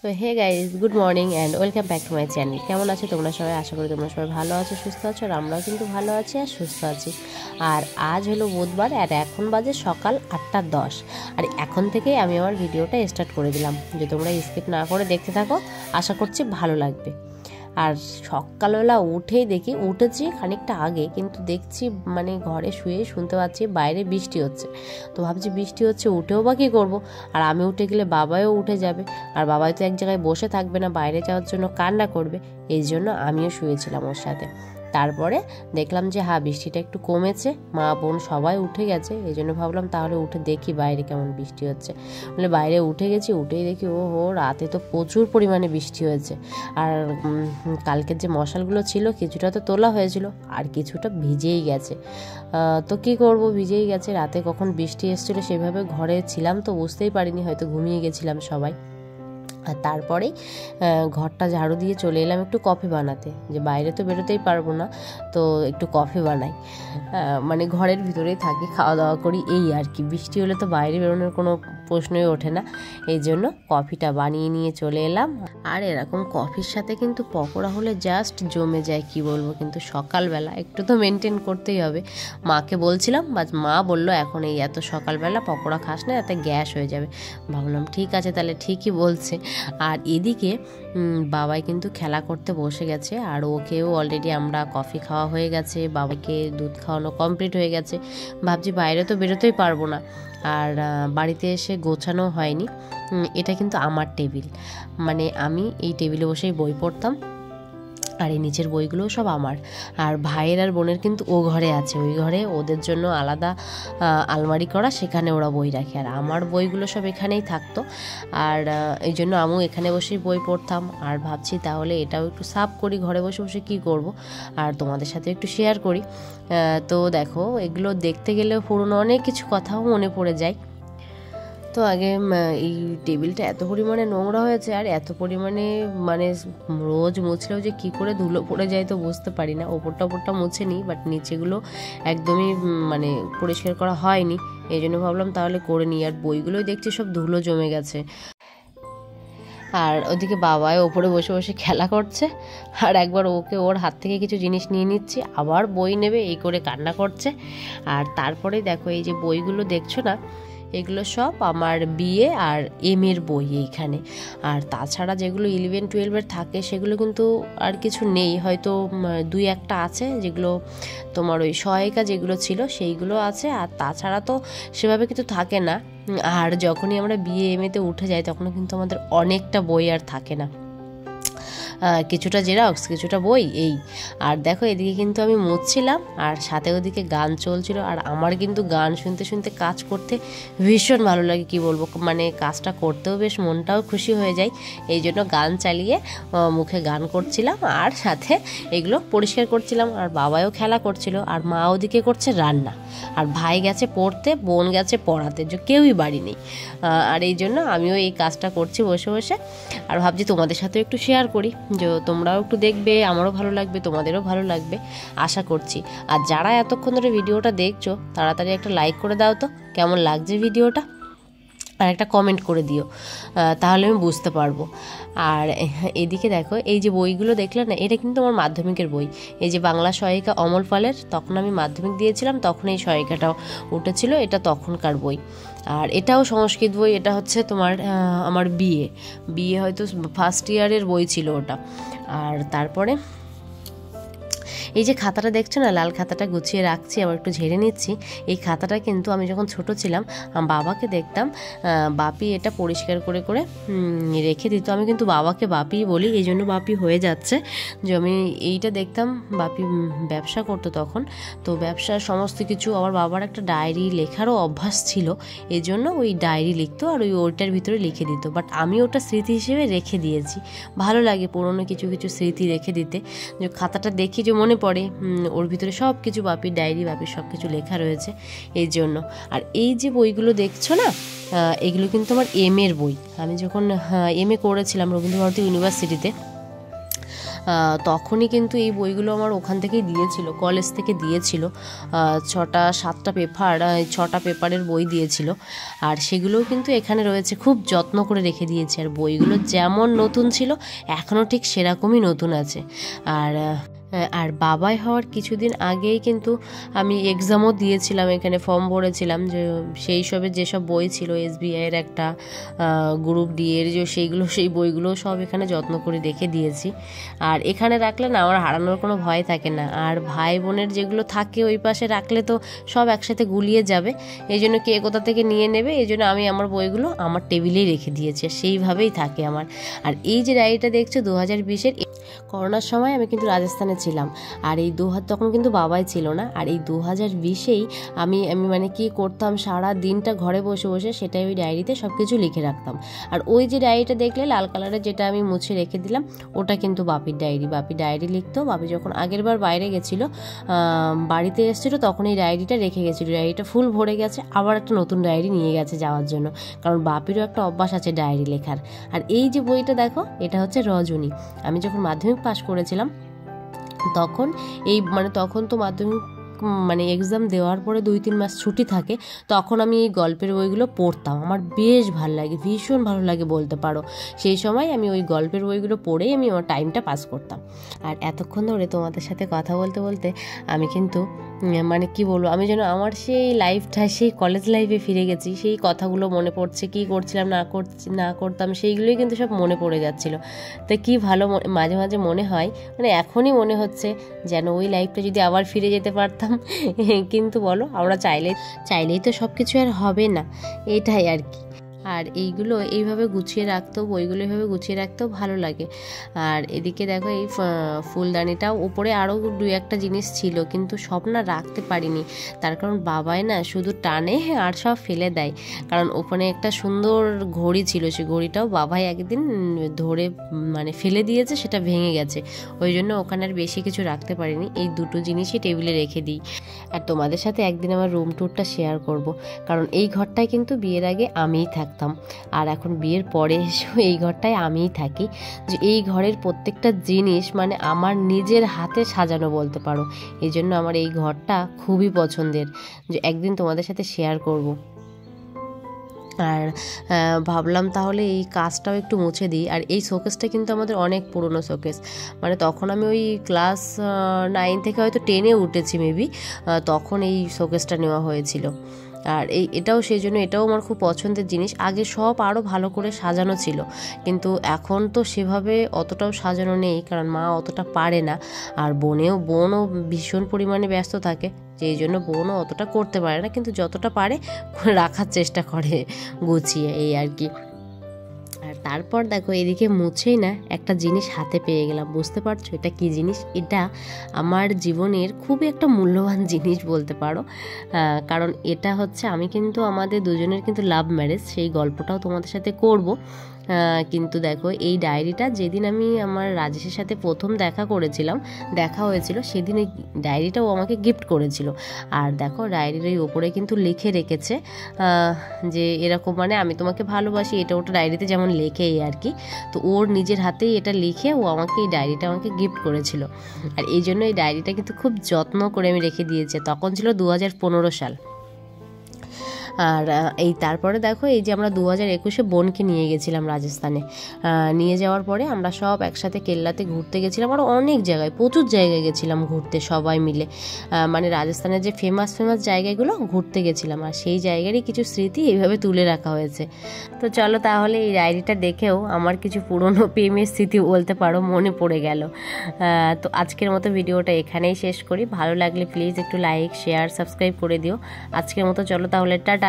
তো hey guys, good morning and welcome back to my channel. কেমন আছো তোমরা সবাই? আশা করি তোমরা সবাই ভালো আছো, সুস্থ আছো। আর আমরাও কিন্তু ভালো আছি আর সুস্থ আছি। আর আজ হলো বুধবার আর এখন বাজে সকাল 8:10। আর এখন থেকেই আমি আমার ভিডিওটা স্টার্ট করে দিলাম, যে তোমরা স্কিপ না করে দেখতে থাকো, আশা করছি ভালো লাগবে। আর সকালবেলা উঠেছি খানিকটা আগে, কিন্তু দেখছি মানে ঘরে শুয়ে শুনতে পাচ্ছি বাইরে বৃষ্টি হচ্ছে। তো ভাবছি বৃষ্টি হচ্ছে, উঠেও বা কী করবো। আর আমি উঠে গেলে বাবাও উঠে যাবে, আর বাবাই তো এক জায়গায় বসে থাকবে না, বাইরে যাওয়ার জন্য কান্না করবে। এই জন্য আমিও শুয়েছিলাম ওর সাথে। তারপরে দেখলাম যে বৃষ্টিটা একটু কমেছে, মা বোন সবাই উঠে গেছে। এই জন্য ভাবলাম তাহলে উঠে দেখি বাইরে কেমন বৃষ্টি হচ্ছে। বলে বাইরে উঠে গেছি, উঠেই দেখি রাতে তো প্রচুর পরিমাণে বৃষ্টি হয়েছে। আর কালকের যে মশালগুলো ছিল কিছুটা তো তোলা হয়েছিল, আর কিছুটা ভিজেই গেছে। তো কি করব, ভিজেই গেছে। রাতে কখন বৃষ্টি এসেছিলো সেভাবে ঘরে ছিলাম তো বুঝতেই পারিনি, হয়তো ঘুমিয়ে গেছিলাম সবাই। আর তারপরেই ঘরটা ঝাড়ু দিয়ে চলে এলাম একটু কফি বানাতে, যে বাইরে তো বেরোতেই পারবো না, তো একটু কফি বানাই। মানে ঘরের ভিতরেই থাকি, খাওয়া দাওয়া করি, এই আর কি। বৃষ্টি হলে তো বাইরে বেরোনোর কোনো প্রশ্নই ওঠে না, এই জন্য কফিটা বানিয়ে নিয়ে চলে এলাম। আর এরকম কফির সাথে কিন্তু পকোড়া হলে জাস্ট জমে যায়, কি বলবো। কিন্তু সকালবেলা একটু তো মেনটেন করতেই হবে। মাকে বলছিলাম, মা বললো এখন এই এত সকালবেলা পকোড়া খাস না, এতে গ্যাস হয়ে যাবে। ভাবলাম ঠিক আছে, তাহলে ঠিকই বলছে। আর এদিকে বাবাই কিন্তু খেলা করতে বসে গেছে, আর ওকেও অলরেডি আমরা কফি খাওয়া হয়ে গেছে, বাবাকে দুধ খাওয়ানো কমপ্লিট হয়ে গেছে। ভাবছি বাইরে তো বেরোতেই পারবো না, আর বাড়িতে এসে গোছানো হয়নি। এটা কিন্তু আমার টেবিল, মানে আমি এই টেবিলে বসেই বই পড়তাম, আর এই নিচের বইগুলো সব আমার। আর ভাইয়ের আর বোনের কিন্তু ও ঘরে আছে, ওই ঘরে ওদের জন্য আলাদা আলমারি করা, সেখানে ওরা বই রাখে। আর আমার বইগুলো সব এখানেই থাকতো, আর এই জন্য আমিও এখানে বসেই বই পড়তাম। আর ভাবছি তাহলে এটাও একটু সাফ করি, ঘরে বসে বসে কী করব, আর তোমাদের সাথে একটু শেয়ার করি। তো দেখো, এগুলো দেখতে গেলে পুরনো অনেক কিছু কথাও মনে পড়ে যায়। তো আগে এই টেবিলটা এত পরিমাণে নোংরা হয়েছে, আর এত পরিমাণে মানে রোজ মুছলেও যে কী করে ধুলো পড়ে যায় তো বুঝতে পারি না। ওপরটা মুছে নিই, বাট নিচেগুলো একদমই মানে পরিষ্কার করা হয়নি। এই জন্য ভাবলাম তাহলে করে নিই। আর বইগুলোই দেখছি সব ধুলো জমে গেছে। আর ওদিকে বাবাই ওপরে বসে বসে খেলা করছে, আর একবার ওর হাত থেকে কিছু জিনিস নিয়ে নিচ্ছি, আবার বই নেবে এই করে কান্না করছে। আর তারপরে দেখো, এই যে বইগুলো দেখছো না, এগুলো সব আমার বিএ আর এর বই এইখানে। আর তাছাড়া যেগুলো 11-12 থাকে সেগুলো কিন্তু আর কিছু নেই, হয়তো 2-1টা আছে, যেগুলো তোমার ওই সহায়িকা যেগুলো ছিল সেইগুলো আছে। আর তাছাড়া তো সেভাবে কিছু থাকে না। আর যখনই আমরা বিএ এতে উঠে যাই তখনও কিন্তু আমাদের অনেকটা বই আর থাকে না, কিছুটা জেরক্স, কিছুটা বই, এই। আর দেখো, এদিকে কিন্তু আমি মুছছিলাম, আর সাথে ওদিকে গান চলছিল। আর আমার কিন্তু গান শুনতে শুনতে কাজ করতে ভীষণ ভালো লাগে, কি বলবো। মানে কাজটা করতেও বেশ মনটাও খুশি হয়ে যায়। এই জন্য গান চালিয়ে মুখে গান করছিলাম, আর সাথে এগুলো পরিষ্কার করছিলাম। আর বাবাও খেলা করছিল, আর মা ওদিকে করছে রান্না। আর ভাই গেছে পড়তে, বোন গেছে পড়াতে, যে কেউই বাড়ি নেই। আর এই জন্য আমিও এই কাজটা করছি বসে বসে। আর ভাবছি তোমাদের সাথেও একটু শেয়ার করি, যে তোমরাও একটু দেখবে, আমারও ভালো লাগবে, তোমাদেরও ভালো লাগবে আশা করছি। আর যারা এতক্ষণ ধরে ভিডিওটা দেখছো, তাড়াতাড়ি একটা লাইক করে দাও তো, কেমন লাগছে ভিডিওটা, আর একটা কমেন্ট করে দিও, তাহলে আমি বুঝতে পারবো। আর এদিকে দেখো, এই যে বইগুলো দেখলে না, এটা কিন্তু আমার মাধ্যমিকের বই। এই যে বাংলা সহায়িকা অমল পালের, তখন আমি মাধ্যমিক দিয়েছিলাম, তখন এই সহায়িকাটাও উঠেছিল, এটা তখনকার বই। আর এটাও সংস্কৃত বই, এটা হচ্ছে তোমার আমার বিএ হয়তো ফার্স্ট ইয়ারের বই ছিল ওটা। আর তারপরে এই যে খাতাটা দেখছো না, লাল খাতাটা গুছিয়ে রাখছি, আবার একটু ঝেড়ে নিচ্ছি। এই খাতাটা কিন্তু আমি যখন ছোট ছিলাম বাবাকে দেখতাম, বাপি এটা পরিষ্কার করে করে রেখে দিত। আমি কিন্তু বাবাকে বাপিই বলি, এই জন্য বাপি হয়ে যাচ্ছে। যে আমি এইটা দেখতাম, বাপি ব্যবসা করতো তখন, তো ব্যবসার সমস্ত কিছু। আবার বাবার একটা ডায়েরি লেখারও অভ্যাস ছিল, এই জন্য ওই ডায়েরি লিখতো, আর ওইটার ভিতরে লিখে দিত। বাট আমি ওটা স্মৃতি হিসেবে রেখে দিয়েছি, ভালো লাগে পুরনো কিছু কিছু স্মৃতি রেখে দিতে। যে খাতাটা দেখি যে মনে পড়ে, ওর ভিতরে সব কিছু বাপির ডায়েরি, বাপির সব কিছু লেখা রয়েছে, এই জন্য। আর এই যে বইগুলো দেখছো না, এগুলো কিন্তু আমার এর বই। আমি যখন এমএ করেছিলাম রবীন্দ্রভারতী ইউনিভার্সিটিতে, তখনই কিন্তু এই বইগুলো আমার ওখান থেকেই দিয়েছিল, কলেজ থেকে দিয়েছিল। 6-7টা পেপার, 6টা পেপারের বই দিয়েছিল। আর সেগুলোও কিন্তু এখানে রয়েছে, খুব যত্ন করে রেখে দিয়েছে। আর বইগুলো যেমন নতুন ছিল এখনও ঠিক সেরকমই নতুন আছে। আর বাবাই হওয়ার কিছুদিন আগেই কিন্তু আমি এক্সামও দিয়েছিলাম, এখানে ফর্ম ভরেছিলাম, যে সেই সবের যেসব বই ছিল, SBI-এর একটা, গ্রুপ ডি এর, যে সেই বইগুলো সব এখানে যত্ন করে রেখে দিয়েছি। আর এখানে রাখলে না আমার হারানোর কোনো ভয় থাকে না। আর ভাই বোনের যেগুলো থাকে ওই পাশে রাখলে তো সব একসাথে গুলিয়ে যাবে, এই জন্য কে কোথা থেকে নিয়ে নেবে, এই জন্য আমি আমার বইগুলো আমার টেবিলেই রেখে দিয়েছি, সেইভাবেই থাকে আমার। আর এই যে ডায়েরিটা দেখছো 2020-এর, করোনার সময় আমি কিন্তু রাজস্থানে ছিলাম। আর এই তখন কিন্তু বাবাই ছিল না। আর এই 2020-এই আমি মানে কি করতাম, সারা দিনটা ঘরে বসে বসে সেটাই ওই ডায়েরিতে সব কিছু লিখে রাখতাম। আর ওই যে ডায়েরিটা দেখলে লাল কালারের, যেটা আমি মুছে রেখে দিলাম, ওটা কিন্তু বাপির ডায়েরি। বাপি ডায়েরি লিখতো। বাপি যখন আগের বার বাইরে গেছিলো, বাড়িতে এসেছিলো, তখন এই ডায়েরিটা রেখে গেছিলো। ডায়েরিটা ফুল ভরে গেছে, আবার একটা নতুন ডায়েরি নিয়ে গেছে যাওয়ার জন্য, কারণ বাপিরও একটা অভ্যাস আছে ডায়েরি লেখার। আর এই যে বইটা দেখো, এটা হচ্ছে রজনী। আমি যখন মাধ্যমিক পাশ করেছিলাম তখন তখন তো মাধ্যমিক এক্সাম দেওয়ার পরে 2-3 মাস ছুটি থাকে, তখন আমি এই গল্পের বইগুলো পড়তাম। আমার বেশ ভালো লাগে, ভীষণ ভালো লাগে বলতে পারো। সেই সময় আমি ওই গল্পের বইগুলো পড়েই আমি আমার টাইমটা পাস করতাম। আর এতক্ষণ ধরে তোমাদের সাথে কথা বলতে বলতে আমি কিন্তু কি বলবো, আমি যেন আমার সেই লাইফটা, সেই কলেজ লাইফে ফিরে গেছি। সেই কথাগুলো মনে পড়ছে, কী করছিলাম না করতাম, সেইগুলোই কিন্তু সব মনে পড়ে যাচ্ছিলো। তো কি ভালো মাঝে মাঝে মনে হয়, এখনই মনে হচ্ছে যেন ওই লাইফটা যদি আবার ফিরে যেতে পারতাম। কিন্তু বলো, আমরা চাইলেই তো সব কিছু আর হবে না, এটাই আর কি। আর এইগুলো এইভাবে গুছিয়ে রাখতেও, বইগুলো এইভাবে গুছিয়ে রাখতেও ভালো লাগে। আর এদিকে দেখো এই ফুলদানিটাও, উপরে আরও 2-1টা জিনিস ছিল, কিন্তু সব না রাখতে পারিনি। তার কারণ বাবাই না শুধু টানে আর সব ফেলে দেয়। কারণ ওখানে একটা সুন্দর ঘড়ি ছিল, সেই ঘড়িটাও বাবাই একদিন ধরে ফেলে দিয়েছে, সেটা ভেঙে গেছে। ওই জন্য ওখানে আর বেশি কিছু রাখতে পারিনি। এই 2টো জিনিসই টেবিলে রেখে দিই। আর তোমাদের সাথে একদিন আমার রুম ট্যুরটা শেয়ার করব, কারণ এই ঘরটায় কিন্তু বিয়ের আগে আমিই থাকতাম, আর এখন বিয়ের পরে এসেও এই ঘরটায় আমিই থাকি। যে এই ঘরের প্রত্যেকটা জিনিস আমার নিজের হাতে সাজানো বলতে পারো। এই জন্য আমার এই ঘরটা খুবই পছন্দের, যে একদিন তোমাদের সাথে শেয়ার করব। আর ভাবলাম তাহলে এই কাজটাও একটু মুছে দিই। আর এই শোকেসটা কিন্তু আমাদের অনেক পুরনো শোকেস, তখন আমি ওই ক্লাস 9 থেকে হয়তো 10-এ উঠেছি মেবি, তখন এই শোকেসটা নেওয়া হয়েছিল। আর এটাও সেই জন্য, এটাও আমার খুব পছন্দের জিনিস। আগে সব আরও ভালো করে সাজানো ছিল, কিন্তু এখন তো সেভাবে অতটাও সাজানো নেই, কারণ মা অতটা পারে না। আর বোনও ভীষণ পরিমাণে ব্যস্ত থাকে, যেই জন্য বোনও অতটা করতে পারে না, কিন্তু যতটা পারে রাখার চেষ্টা করে গুছিয়ে, এই আর কি। আর তারপর দেখো, এদিকে মুছেই না একটা জিনিস হাতে পেয়ে গেলাম। বুঝতে পারছো এটা কি জিনিস? এটা আমার জীবনের খুবই একটা মূল্যবান জিনিস বলতে পারো। কারণ এটা হচ্ছে, আমি কিন্তু আমাদের দুজনের কিন্তু লাভ ম্যারেজ, সেই গল্পটাও তোমাদের সাথে করব। কিন্তু দেখো, এই ডায়েরিটা যেদিন আমি আমার রাজেশের সাথে প্রথম দেখা হয়েছিল, সেদিন এই ডায়েরিটাও আমাকে গিফট করেছিল। আর দেখো, ডায়েরির এই ওপরে কিন্তু লিখে রেখেছে যে এরকম, আমি তোমাকে ভালোবাসি, এটা ওটা ডায়েরিতে যেমন লেখে, এই আর কি। তো ওর নিজের হাতেই এটা লিখে ও আমাকে এই ডায়েরিটা আমাকে গিফট করেছিল। আর এই জন্য এই ডায়েরিটা কিন্তু খুব যত্ন করে আমি রেখে দিয়েছি। তখন ছিল 2015 সাল। আর তারপরে দেখো, এই যে আমরা 2021-এ বোনকে নিয়ে গেছিলাম রাজস্থানে। নিয়ে যাওয়ার পরে আমরা সব একসাথে কেল্লাতে ঘুরতে গেছিলাম, আর অনেক জায়গায়, প্রচুর জায়গায় গেছিলাম ঘুরতে সবাই মিলে। রাজস্থানের যে ফেমাস জায়গাগুলো ঘুরতে গেছিলাম, আর সেই জায়গারই কিছু স্মৃতি এইভাবে তুলে রাখা হয়েছে। তো চলো তাহলে, এই ডায়েরিটা দেখেও আমার কিছু পুরনো প্রেমের স্মৃতি বলতে পারো মনে পড়ে গেল। তো আজকের মতো ভিডিওটা এখানেই শেষ করি। ভালো লাগলে প্লিজ একটু লাইক, শেয়ার, সাবস্ক্রাইব করে দিও। আজকের মতো চলো তাহলে, টাটা।